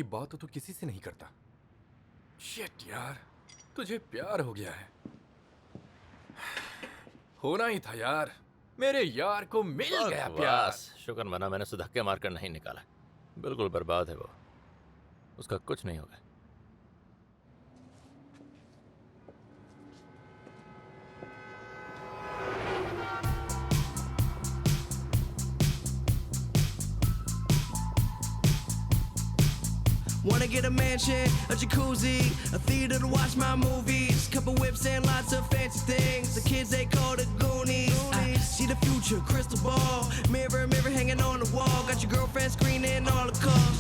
की बात तो किसी से नहीं करता। शिट यार, तुझे प्यार हो गया है। होना ही था यार, मेरे यार को मिल गया प्यार। बकवास। शुक्र मना मैंने उसे धक्के मारकर नहीं निकाला। बिल्कुल बर्बाद है वो, उसका कुछ नहीं होगा। Wanna get a mansion, a jacuzzi, a theater to watch my movies, couple whips and lots of fancy things. The kids they call the Goonies. I see the future, crystal ball, mirror, mirror hanging on the wall. Got your girlfriend screening all the calls.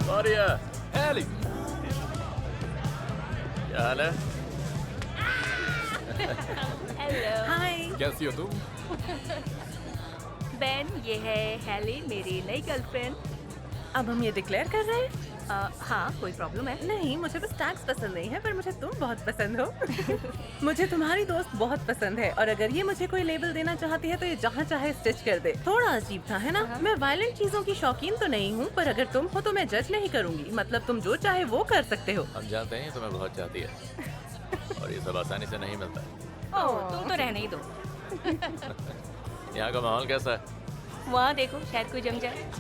Gloria, Haley, क्या हाल है? Hello hi कैसी हो तुम? Ben, ये है heli, मेरी नई गर्लफ्रेंड। अब हम ये डिक्लेयर कर रहे हैं? हाँ, कोई प्रॉब्लम है? नहीं, मुझे बस टैक्स पसंद नहीं है, पर मुझे तुम बहुत पसंद हो। मुझे तुम्हारी दोस्त बहुत पसंद है और अगर ये मुझे कोई लेबल देना चाहती है तो ये जहाँ चाहे स्टिच कर दे। थोड़ा अजीब था, है ना? मैं वायलेंट चीजों की शौकीन तो नहीं हूँ, पर अगर तुम हो तो मैं जज नहीं करूंगी। मतलब तुम जो चाहे वो कर सकते हो। हम जानते हैं तुम्हें बहुत चाहती है और ये सब आसानी से नहीं मिलता। ओह, तुम तो रहने ही दो। यहाँ का माहौल कैसा है? वहाँ देखो, शायद कोई जम जाए।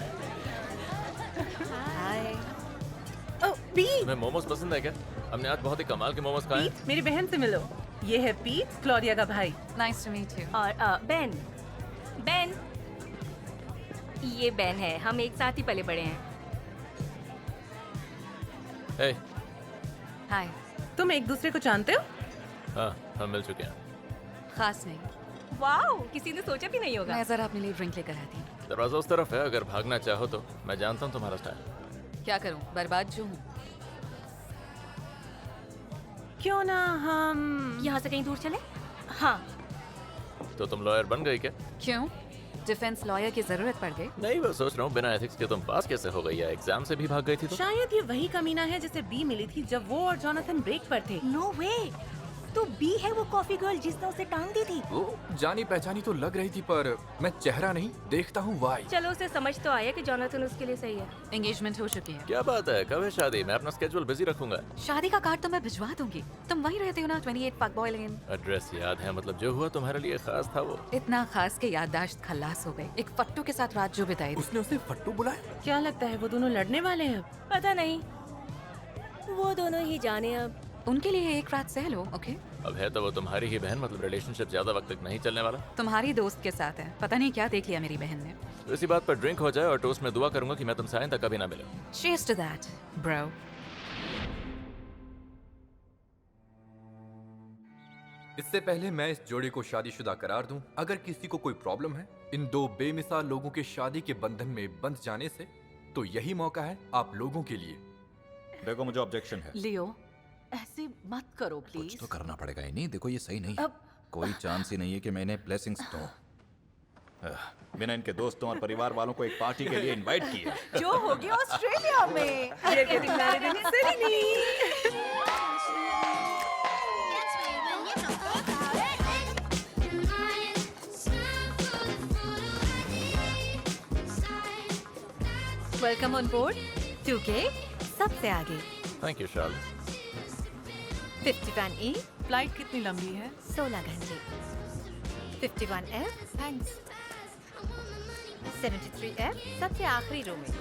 हाय। ओह, पीट, तुम्हें मोमोज पसंद है क्या? हमने आज बहुत ही कमाल के मोमोज खाए। पीट, मेरी बहन से मिलो। ये है पीट, क्लोरिया का भाई। Nice to meet you. और बेन, बेन, ये बेन है। हम एक साथ ही पले बड़े हैं। हे, Hi. तुम एक दूसरे को जानते हो? हाँ, हम मिल चुके हैं। खास नहीं। वाओ, किसी ने सोचा भी नहीं होगा। मैं जरा अपने लिए ड्रिंक लेकर आती हूँ। दरवाजा उस तरफ है, अगर भागना चाहो तो। मैं जानता हूँ तुम्हारा स्टाइल। क्या करूँ, बर्बाद जो हूँ। क्यों ना हम यहाँ से कहीं दूर चले? हाँ। तो तुम लॉयर बन गई क्या? क्यों? डिफेंस लॉयर की जरूरत पड़ गई? नहीं, बस सोच रहा हूँ बिना एथिक्स के तुम पास कैसे हो गई, या एग्जाम से भी भाग गई थी तो? शायद ये वही कमीना है जिसे बी मिली थी जब वो और जोनाथन ब्रेक पर थे। नो वे, तो बी है वो कॉफी गर्ल जिसने उसे टांग दी थी। वो जानी पहचानी तो लग रही थी, पर मैं चेहरा नहीं देखता हूँ वाई। चलो, उसे समझ तो आया कि जोनाथन उसके लिए सही है। एंगेजमेंट हो चुकी है। क्या बात है, कब है शादी? मैं अपना स्केड्यूल बिजी रखूंगा। शादी का कार्ड तो मैं भिजवा दूंगी। तुम वहीं रहते हो ना, 28 पार्क बॉय लेन। एड्रेस याद है, मतलब जो हुआ तुम्हारे लिए खास था वो। इतना खास के याददाश्त खल्लास हो गई। एक फट्टू के साथ रात जो बिताई थी। उसने उसे फट्टू बुलाया? क्या लगता है वो दोनों लड़ने वाले हैं अब? पता नहीं, वो दोनों ही जाने अब। उनके लिए एक रात सह लो, ओके? अब है तो वो तुम्हारी ही बहन, मतलब रिलेशनशिप ज्यादा वक्त तक नहीं चलने वाला। तुम्हारी दोस्त के साथ है। पता नहीं क्या देख लिया मेरी बहन ने। तो इसी बात पर ड्रिंक हो जाए और टोस्ट में दुआ करूंगा कि मैं तुमसे आइंदा कभी ना मिलूं। Cheers to that, bro. इससे पहले मैं इस जोड़ी को शादीशुदा करार दूं, अगर किसी को कोई प्रॉब्लम है इन दो बेमिसाल लोगों के शादी के बंधन में बंध जाने से, तो यही मौका है आप लोगों के लिए। देखो, मुझे ऑब्जेक्शन है। लियो, ऐसे मत करो कुछ प्लीज। तो करना पड़ेगा ही नहीं। देखो, ये सही नहीं है। अब कोई चांस ही नहीं है कि मैं इन्हें ब्लेसिंग्स दूं। बिना इनके दोस्तों और परिवार वालों को एक पार्टी के लिए इनवाइट किया। जो हो गया ऑस्ट्रेलिया में। We're getting married in Sydney. Welcome on board 2K, सबसे आगे। Thank you शार्ल। 51E, फ्लाइट कितनी लंबी है? 16 घंटे। 51F, thanks. 73F, सबसे आखिरी रो में।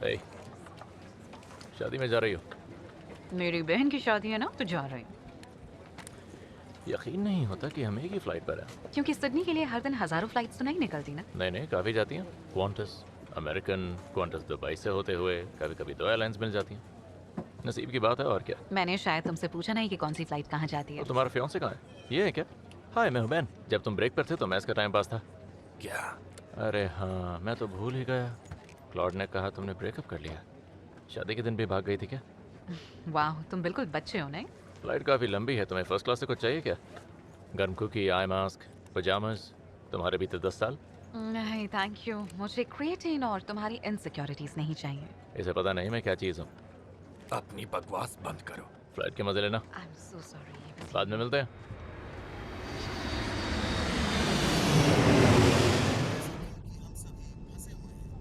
हे, शादी में जा रही हो? मेरी बहन की शादी है ना, तो जा रही हूँ। यकीन नहीं होता कि हम एक ही फ्लाइट पर हैं। क्योंकि सिडनी के लिए हर दिन हजारों फ्लाइट्स तो नहीं निकलती ना। नहीं नहीं, काफ़ी जाती हैं। क्वांटस अमेरिकन, क्वांटस दुबई से होते हुए, कभी कभी दो एयरलाइंस मिल जाती हैं। नसीब की बात है और क्या। मैंने शायद तुमसे पूछा नहीं कि कौन सी फ्लाइट कहाँ जाती है। तो तुम्हारा फियांसे कहाँ है? ये है क्या? हाय, मैं हूँ बैन। जब तुम ब्रेक पर थे तो मैच का टाइम पास था। क्या? अरे हाँ, मैं तो भूल ही गया। क्लॉड ने कहा तुमने ब्रेकअप कर लिया। शादी के दिन भी भाग गई थी क्या? वाह, तुम बिल्कुल बच्चे हो नहीं? फ्लाइट काफ़ी लंबी है, तुम्हें फर्स्ट क्लास से कुछ चाहिए क्या? गर्म कुकी, आई मास्क, पजामाज। तुम्हारे भी तो 10 साल। नहीं थैंक यू, मुझे क्रिएटिन और तुम्हारी इनसिक्योरिटीज नहीं चाहिए। इसे पता नहीं मैं क्या चीज़ हूँ। अपनी बकवास बंद करो। फ्लाइट के मजे लेना, आई एम सो सॉरी। बाद में मिलते हैं। हम सभी फंसे हुए हैं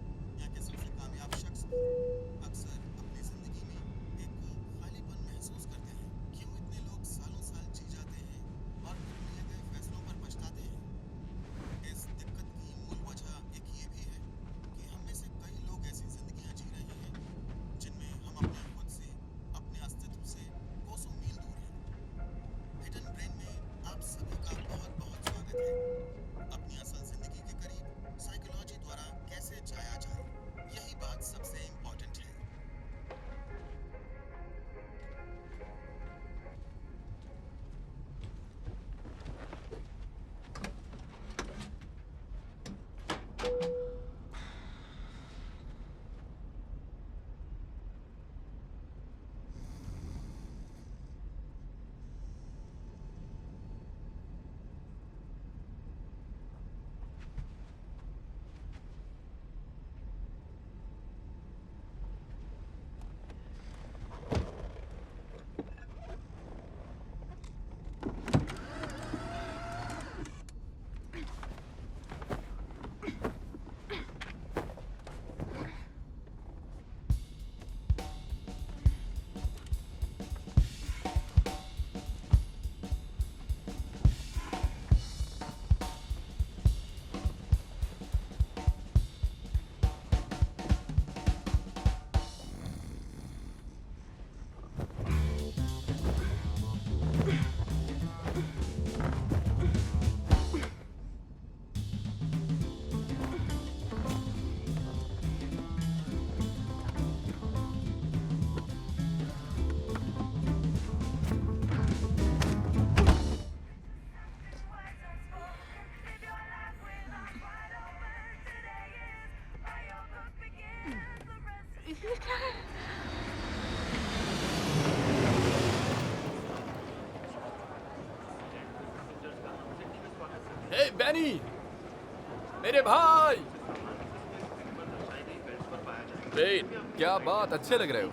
या कि सबसे कामयाब शख्स भी अक्सर अपनी जिंदगी में एक खालीपन महसूस करते हैं। क्यों इतने लोग सालों साल जी जाते हैं और फिर लिए गए फैसलों पर पछताते हैं? इस दिक्कत की मूल वजह एक ये भी है कि हम में से कई लोग ऐसी जिंदगियां जी रहे हैं जिनमें हम अपने खुद से, अपने अस्तित्व से कोसों मील दूर हैं। हिडन ब्रेन में आप सभी का बहुत बहुत स्वागत है। अपनी असल जिंदगी के करीब साइकोलॉजी द्वारा कैसे जाया जाए, यही बात सबसे इम्पोर्टेंट है। हे बैनी, मेरे भाई। बेन, क्या बात, अच्छे लग रहे हो।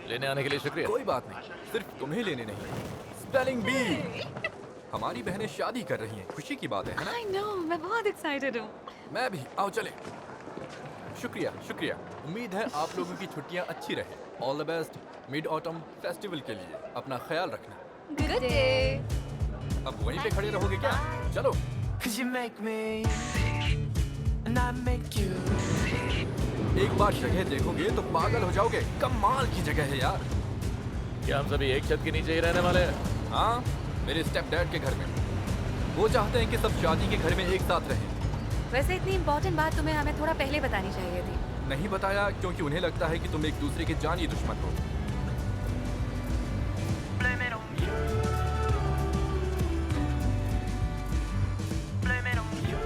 लेने आने के लिए शुक्रिया। कोई बात नहीं, सिर्फ तुम्हें लेने नहीं। Spelling B. हमारी बहनें शादी कर रही हैं, खुशी की बात है ना? आई नो, मैं बहुत एक्साइटेड हूँ। मैं भी, आओ चले। शुक्रिया शुक्रिया। उम्मीद है आप लोगों की छुट्टियां अच्छी रहे। All the best mid autumn festival के लिए। अपना ख्याल रखना। Good day. अब वहीं पे खड़े रहोगे क्या? चलो। Cause you make me, and I make you. एक बार जगह देखोगे तो पागल हो जाओगे। कमाल की जगह है यार। क्या हम सभी एक छत के नीचे ही रहने वाले हैं? हाँ, मेरे स्टेप डैड के घर में। वो चाहते हैं कि सब शादी के घर में एक साथ रहें। वैसे इतनी इम्पोर्टेंट बात तुम्हें हमें थोड़ा पहले बतानी चाहिए थी। नहीं बताया क्योंकि उन्हें लगता है कि तुम एक दूसरे के जानी दुश्मन हो। Blame it on you. Blame it on you.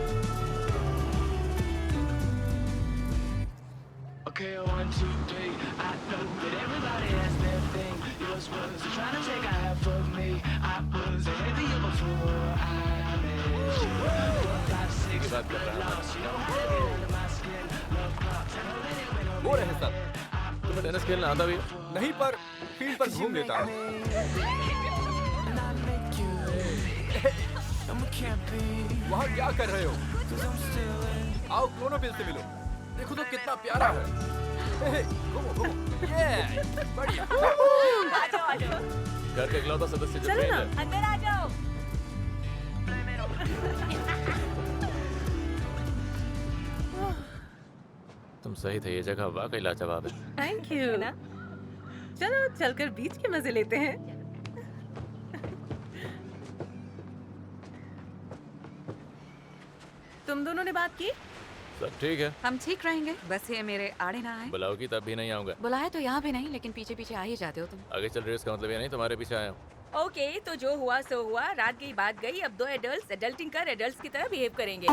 Okay, 1, 2, 3. I know that everybody has their thing. Yours was trying to take a half of me. I was ahead of you before I met you. 4, 5, 6, बात कर रहा हूँ। you know how to get under my skin. Love clocks, I know that it went on. वो रहे सब। तुम्हें tennis खेलना आता भी? नहीं, पर फील्ड पर घूम लेता हूँ। And I make you. And we can't be. वहाँ क्या कर रहे हो? 'Cause I'm still in. आओ क्लोनोफिल से मिलो। देखो तो कितना प्यारा है। हे, घूमो घूमो। ये बढ़िया। घर के इकलौता सदस्य जो चलो बेन ना। है। अंदर आ जाओ। तुम सही थे, ये जगह वाकई लाजवाब है। Thank you. ना? चलो चलकर बीच के मजे लेते हैं। तुम दोनों ने बात की? सब ठीक है। हम ठीक रहेंगे, बस ये मेरे आड़े ना आए। बुलाओगी तब भी नहीं आऊंगा। बुलाए तो यहाँ भी नहीं, लेकिन पीछे पीछे आ ही जाते हो तुम। आगे चल रही हो इसका मतलब ये नहीं तुम्हारे पीछे आया हूँ। ओके, तो जो हुआ सो हुआ। रात गई बात गई। अब दो एडल्ट्स एडल्टिंग कर एडल्ट्स की तरह बिहेव करेंगे।